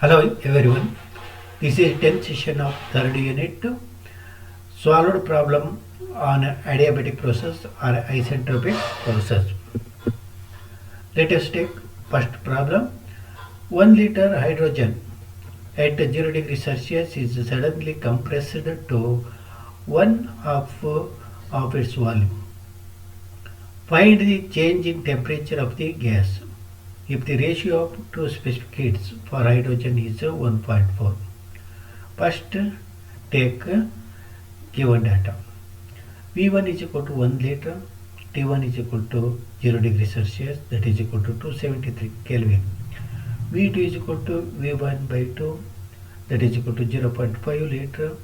Hello everyone. This is 10th session of third unit. Solved problem on adiabatic process or isentropic process. Let us take first problem. 1 liter hydrogen at 0 degree Celsius is suddenly compressed to one half of its volume. Find the change in temperature of the gas if the ratio of two specific heats for hydrogen is 1.4. First, take given data. V1 is equal to 1 liter, T1 is equal to 0 degree Celsius, that is equal to 273 Kelvin. V2 is equal to V1 by 2, that is equal to 0.5 liter,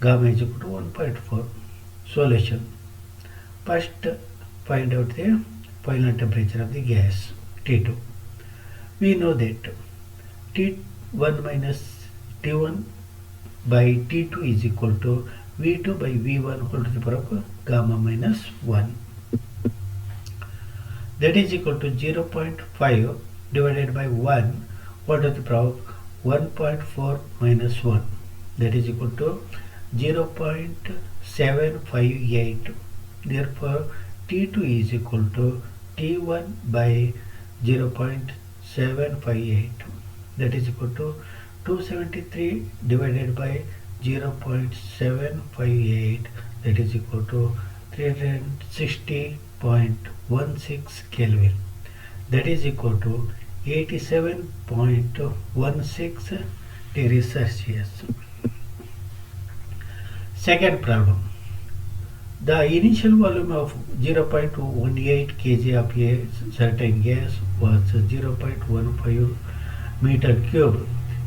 gamma is equal to 1.4. Solution. First, find out the final temperature of the gas, T2. We know that T1 minus T1 by T2 is equal to V2 by V1 whole to the power of gamma minus 1. That is equal to 0.5 divided by 1 whole to the power of 1.4 minus 1. That is equal to 0.758. Therefore, T2 is equal to T1 by 0.758. That is equal to 273 divided by 0.758, that is equal to 360.16 Kelvin, that is equal to 87.16 degrees Celsius. Second problem. The initial volume of 0.18 kg of a certain gas was 0.15 meter cube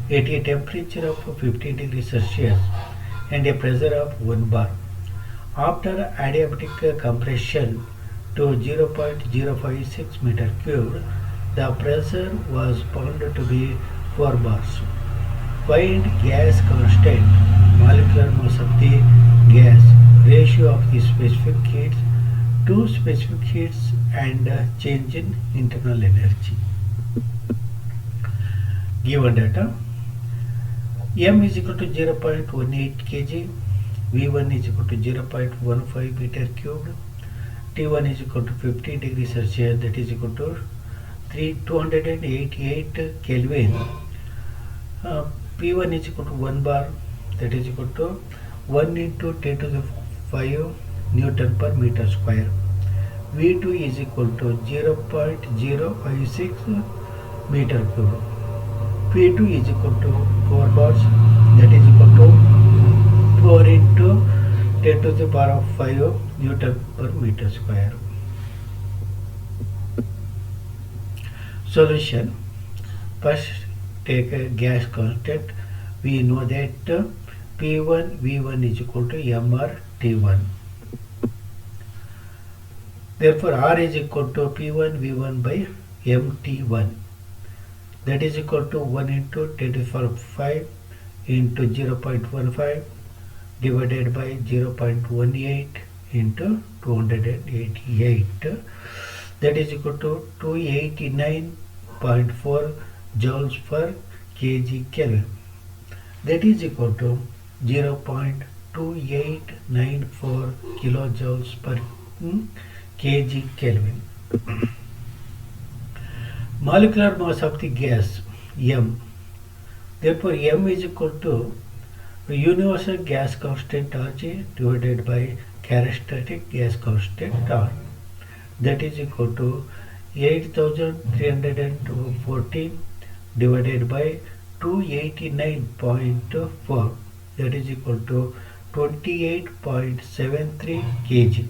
at a temperature of 15 degrees Celsius and a pressure of 1 bar. After adiabatic compression to 0.056 meter cube, the pressure was found to be 4 bars. Find gas constant, molecular mass of the gas, ratio of the specific heats, two specific heats, and change in internal energy. Given data. M is equal to 0.18 kg, V1 is equal to 0.15 meter cubed, T1 is equal to 15 degrees Celsius, that is equal to 288 Kelvin, P1 is equal to 1 bar, that is equal to 1 into 10 to the 5 Newton per meter square. V2 is equal to 0.056 meter cube. P2 is equal to 4 bars, that is equal to 4 into 10 to the power of 5 Newton per meter square. Solution. First, take a gas constant. We know that P1 V1 is equal to mR T1. Therefore, R is equal to P1 V1 by MT1. That is equal to 1 into 10 to the power of 5 into 0.15 divided by 0.18 into 288. That is equal to 289.4 joules per kg Kelvin. That is equal to 0.2894 kilojoules per kg Kelvin. Molecular mass of the gas M. Therefore, M is equal to universal gas constant Rg divided by characteristic gas constant R. That is equal to 8314 divided by 289.4. That is equal to 28.73 kg.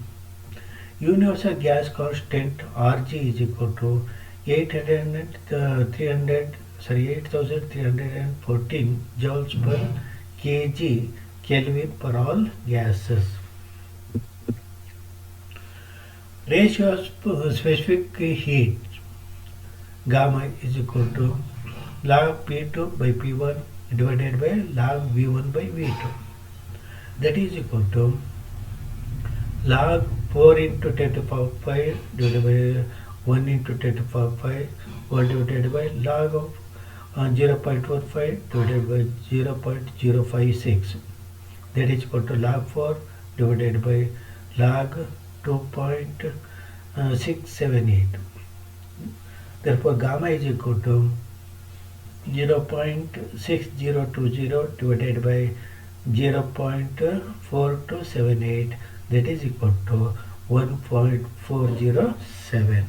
Universal gas constant Rg is equal to 8314 joules per kg Kelvin for all gases. Ratio of specific heat gamma is equal to log P2 by P1 divided by log V1 by V2. That is equal to log 4 into 10 to the power 5 divided by 1 into 10 to the power 5 all divided by log of 0.15 divided by 0.056, that is equal to log 4 divided by log 2.678. Therefore gamma is equal to 0.6020 divided by 0.4278, that is equal to 1.407.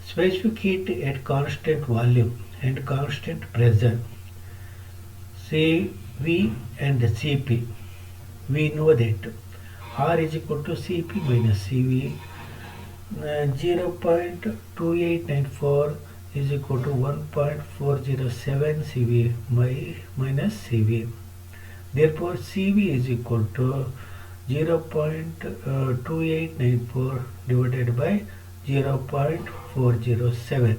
Specific heat at constant volume and constant pressure, Cv and Cp. We know that R is equal to Cp minus Cv. 0.2894 is equal to 1.407 Cv minus Cv. Therefore, Cv is equal to 0.2894 divided by 0.407,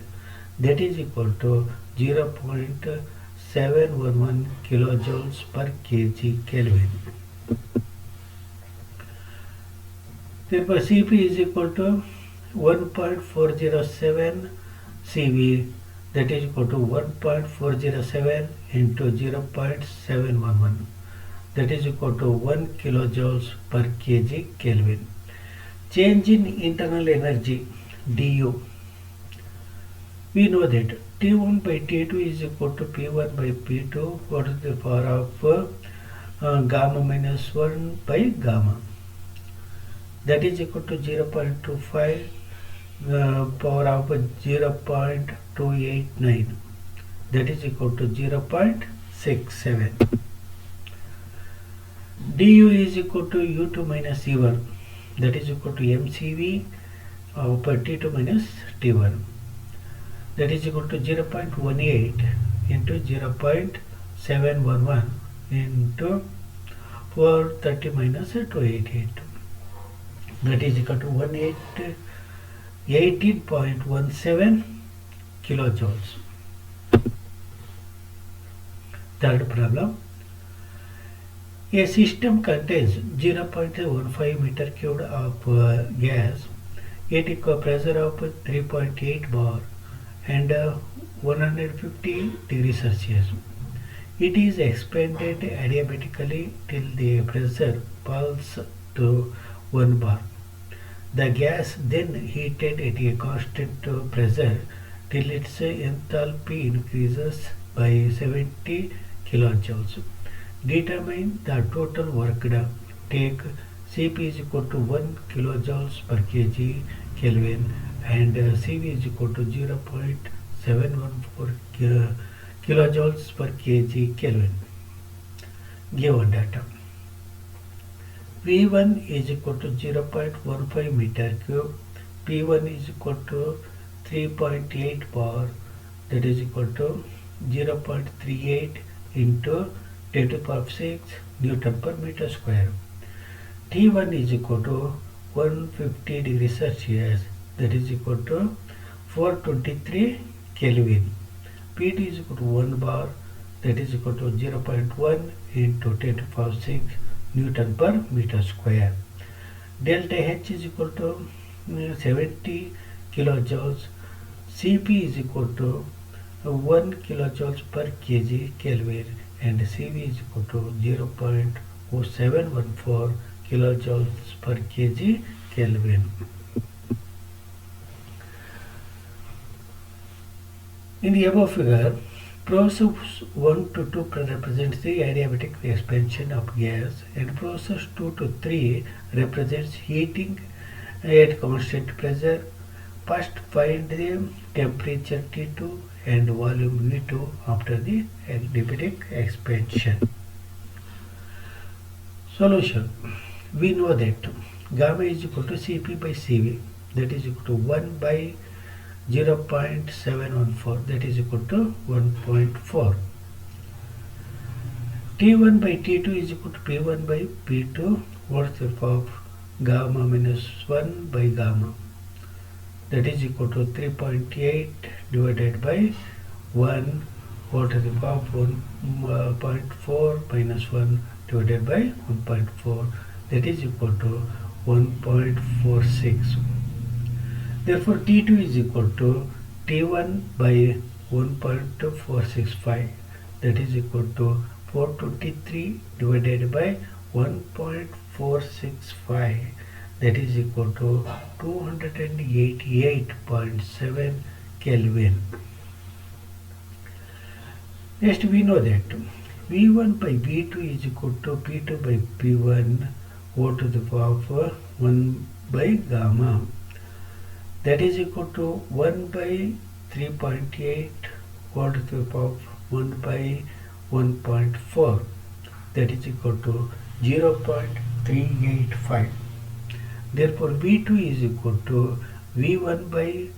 that is equal to 0.711 kilojoules per kg Kelvin. Therefore, Cp is equal to 1.407 Cv, that is equal to 1.407 into 0.711, that is equal to 1 kilojoules per kg Kelvin. Change in internal energy du. We know that T1 by T2 is equal to P1 by P2 what is the power of gamma minus 1 by gamma, that is equal to 0.25 power of 0.289, that is equal to 0.67. du is equal to U2 minus E1, that is equal to mCv of T2 minus T1, that is equal to 0.18 into 0.711 into 430 minus 288, that is equal to 18.17 kilojoules. Third problem. A system contains 0.15 meter cubed of gas at a pressure of 3.8 bar and 150 degrees Celsius. It is expanded adiabatically till the pressure falls to 1 bar. The gas then heated at a constant pressure till its enthalpy increases by 70 kilojoules. Determine the total work done. Take Cp is equal to 1 kilojoules per kg Kelvin and Cv is equal to 0.714 kilojoules per kg Kelvin. Given data. V1 is equal to 0.15 meter cube. P1 is equal to 3.8 bar, that is equal to 0.38 into 10 to the power 6 Newton per meter square. T1 is equal to 150 degrees Celsius, that is equal to 423 Kelvin. P2 is equal to 1 bar, that is equal to 0.1 into 10 to the power 6 Newton per meter square. Delta H is equal to 70 kilojoules. Cp is equal to 1 kilojoules per kg Kelvin and Cv is equal to 0.0714 kilojoules per kg Kelvin. In the above figure, process 1 to 2 represents the adiabatic expansion of gas and process 2 to 3 represents heating at constant pressure. First find the temperature T2 and volume V2 after the adiabatic expansion. Solution. We know that gamma is equal to Cp by Cv, that is equal to 1 by 0.714, that is equal to 1.4. T1 by T2 is equal to P1 by P2, what's the power of gamma minus 1 by gamma, that is equal to 3.8 divided by 1 what is the power of 1.4 minus 1 divided by 1.4, that is equal to 1.46. Therefore, T2 is equal to T1 by 1.465, that is equal to 423 divided by 1.465, that is equal to 288.7 Kelvin. Next we know that V1 by V2 is equal to P2 by P1 O to the power of 1 by gamma, that is equal to 1 by 3.8 O to the power of 1 by 1.4, that is equal to 0.385. Therefore V2 is equal to V1 by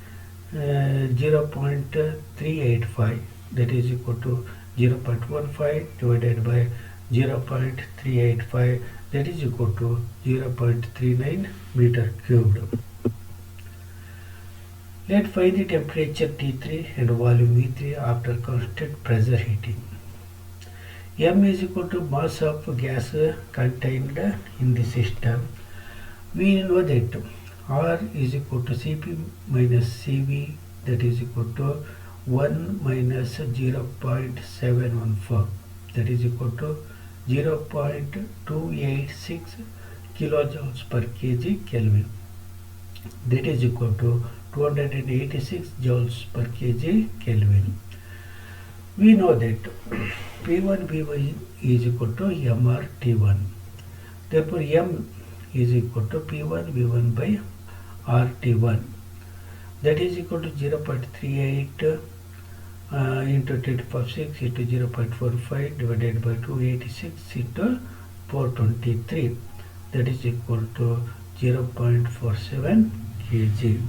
0.385, that is equal to 0.15 divided by 0.385, that is equal to 0.39 meter cubed. Let's find the temperature T3 and volume V3 after constant pressure heating. M is equal to mass of gas contained in the system. We know that R is equal to Cp minus Cv, that is equal to 1 minus 0.714, that is equal to 0.286 kilojoules per kg Kelvin, that is equal to 286 joules per kg Kelvin. We know that P1 V1 is equal to Mr T1. Therefore M is equal to P1 V1 by RT1, that is equal to 0.38 into 10 to the power 6 into 0.45 divided by 286 into 423, that is equal to 0.47 kg.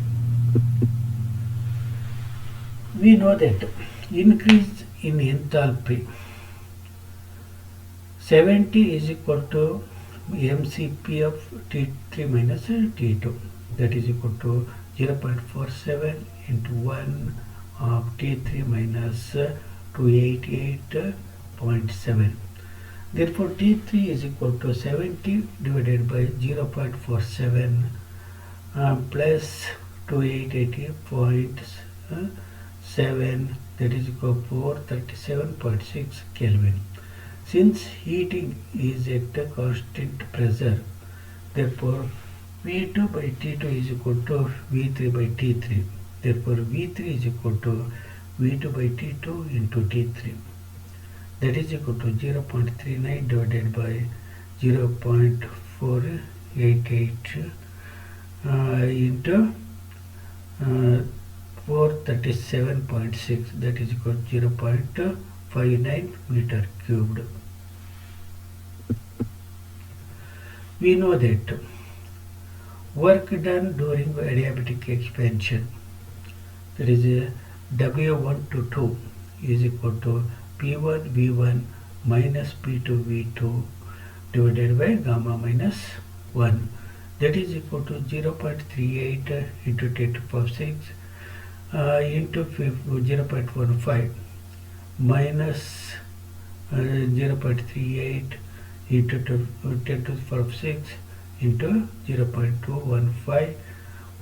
We know that increase in enthalpy 70 is equal to mCp of T3 minus T2, that is equal to 0.47 into 1 of T3 minus 288.7. Therefore T3 is equal to 70 divided by 0.47 plus 288.7, that is equal to 437.6 Kelvin. Since heating is at a constant pressure, therefore V2 by T2 is equal to V3 by T3. Therefore V3 is equal to V2 by T2 into T3, that is equal to 0.39 divided by 0.488 into 437.6, that is equal to 0.59 meter cubed. We know that work done during adiabatic expansion, that is W1 to 2 is equal to P1 V1 minus P2 V2 divided by gamma minus 1, that is equal to 0.38 into 10 to the power 6 into 0.15 minus 0.38 into 10 to the power 6 into 0.215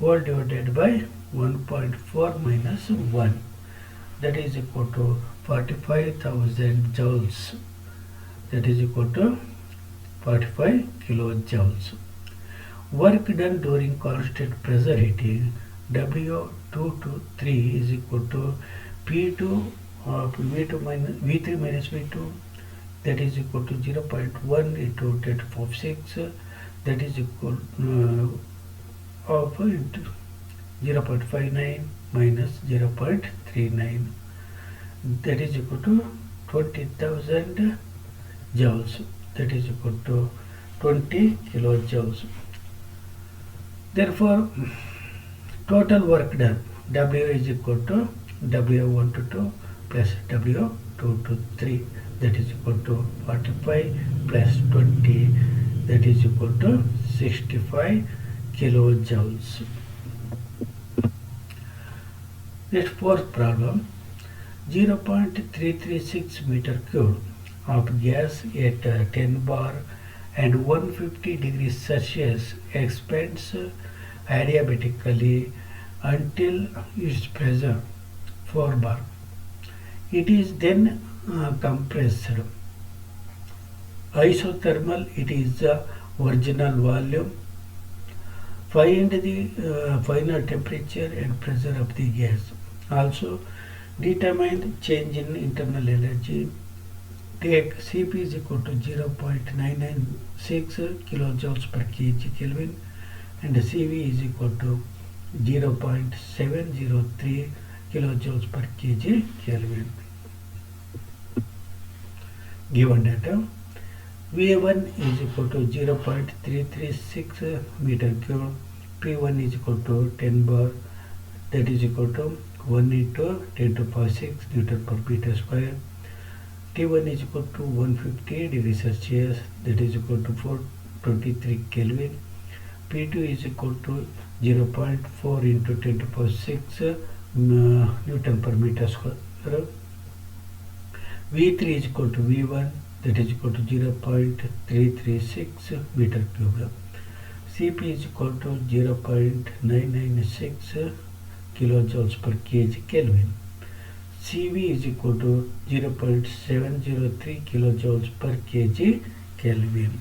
all divided by 1.4 minus 1, that is equal to 45,000 joules, that is equal to 45 kilojoules. Work done during constant pressure heating W2 to 3 is equal to P2 of V2 minus V3 minus V2, that is equal to 0.1 into 10 to the power 6, that is equal of 0.59 minus 0.39, that is equal to 20,000 joules, that is equal to 20 kilojoules. Therefore total work done W is equal to W1 to 2 plus W2 to 3, that is equal to 45 plus 20, that is equal to 65 kilojoules. Next fourth problem, 0.336 meter cube of gas at 10 bar and 150 degrees Celsius expands adiabatically until its pressure 4 bar. It is then compressed. Isothermal, it is the original volume. Find the final temperature and pressure of the gas. Also, determine change in internal energy. Take Cp is equal to 0.996 kilojoules per kg Kelvin and Cv is equal to 0.703 kilojoules per kg Kelvin. Given data, V1 is equal to 0.336 meter cube, P1 is equal to 10 bar, that is equal to 1 into 10 to the power 6 Newton per meter square. T1 is equal to 150 degrees Celsius, that is equal to 423 Kelvin. P2 is equal to 0.4 into 10 to the power 6 Newton per meter square. V3 is equal to V1, that is equal to 0.336 meter cube. Cp is equal to 0.996 kilojoules per kg Kelvin. Cv is equal to 0.703 kilojoules per kg Kelvin.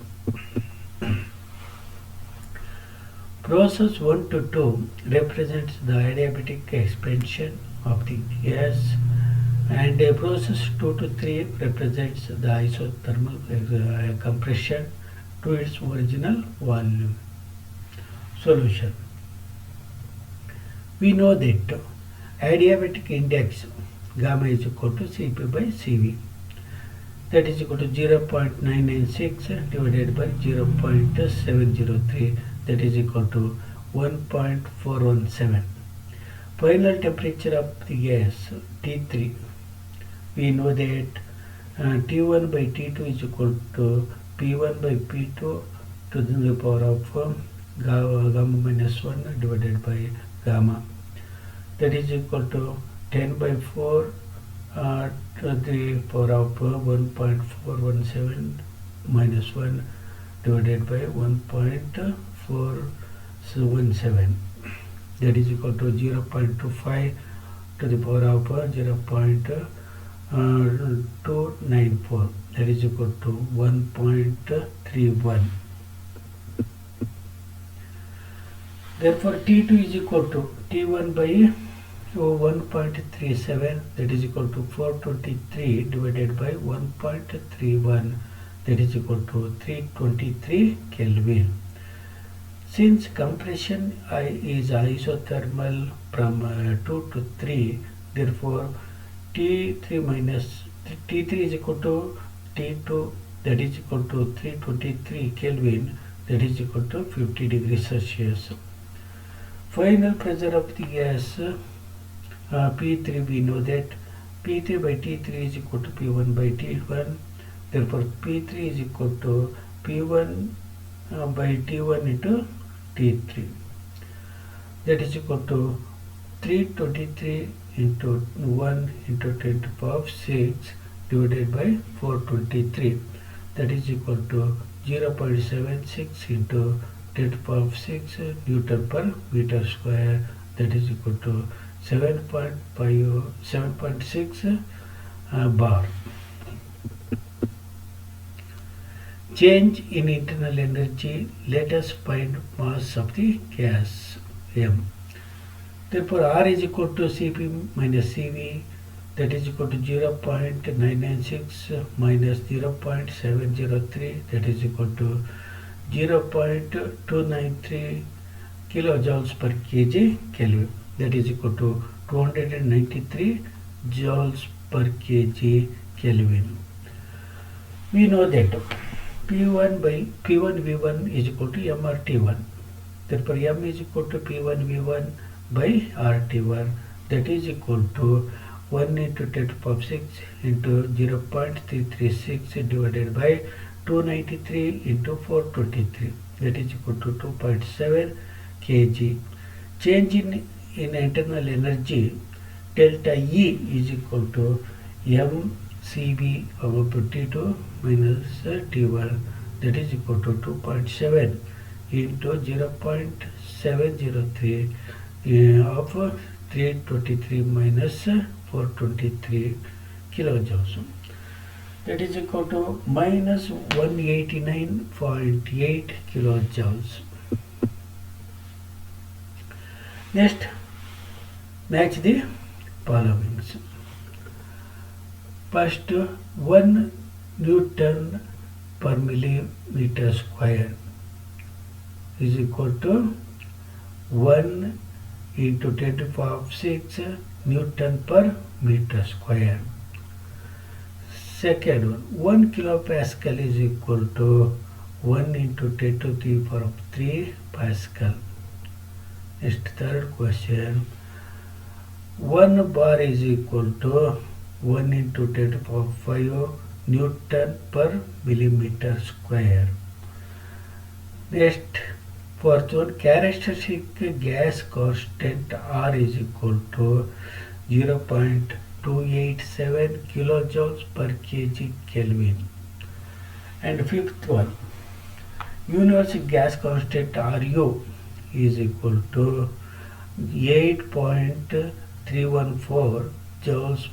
Process 1 to 2 represents the adiabatic expansion of the gas, and process 2 to 3 represents the isothermal compression to its original volume. Solution. We know that adiabatic index gamma is equal to Cp by Cv, that is equal to 0.996 divided by 0.703, that is equal to 1.417. Final temperature of the gas T3, we know that T1 by T2 is equal to P1 by P2 to the power of gamma minus 1 divided by gamma, that is equal to 10 by 4 to the power of 1.417 minus 1 divided by 1.417, that is equal to 0.25 to the power of 0.294, that is equal to 1.31. Therefore, T2 is equal to T1 by 1.37, that is equal to 423 divided by 1.31, that is equal to 323 Kelvin. Since compression is isothermal from 2 to 3, therefore T3 minus T3 is equal to T2, that is equal to 323 Kelvin, that is equal to 50 degrees Celsius. Final pressure of the gas P3, we know that P3 by T3 is equal to P1 by T1, therefore P3 is equal to P1 by T1 into T3, that is equal to 323 into 1 into 10 to the power 6 divided by 423, that is equal to 0.76 into 10 to the power 6 Newton per meter square, that is equal to 7.6 bar. Change in internal energy. Let us find mass of the gas M. Therefore, R is equal to Cp minus Cv, that is equal to 0.996 minus 0.703, that is equal to 0.293 kilojoules per kg Kelvin, that is equal to 293 joules per kg Kelvin. We know that P1 V1 is equal to mRT1. Therefore, M is equal to P1 V1 by RT1, that is equal to 1 into 10 to the power 6 into 0.336 divided by 293 into 423, that is equal to 2.7 kg. Change in internal energy delta E is equal to mCv over T2 minus T1, that is equal to 2.7 into 0.703 of 323 minus 423 kilojoules. That is equal to minus 189.8 kilojoules. Next, match the following. First, 1 Newton per millimeter square is equal to 1 into 10 to the power 6 Newton per meter square. Second one, 1 kilopascal is equal to 1 into 10 to the power 3 Pascal. Next, third question, 1 bar is equal to 1 into 10 to the power 5 Newton per millimeter square. Next, fourth one, characteristic gas constant R is equal to 0.287 kilojoules per kg Kelvin. And fifth one, universal gas constant RU is equal to 8.314 joules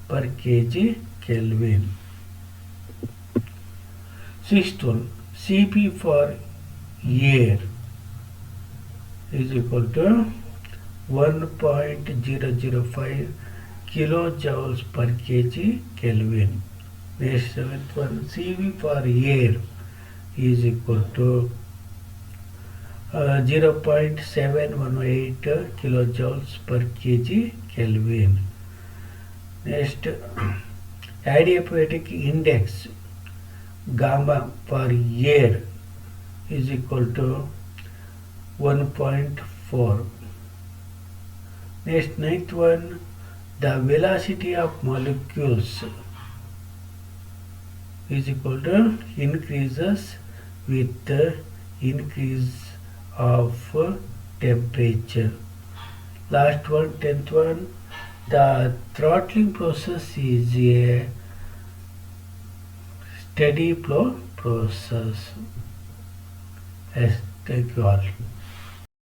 per kg Kelvin. Sixth one, Cp for air is equal to 1.005 kilojoules per kg Kelvin. Next, seventh one, Cv for air is equal to 0.718 kilojoules per kg Kelvin. Next, adiabatic index gamma for air is equal to 1.4. Next, ninth one, the velocity of molecules is equal to increases with the increase of temperature. Last one, 10th one, the throttling process is a steady flow process. Yes, thank you all.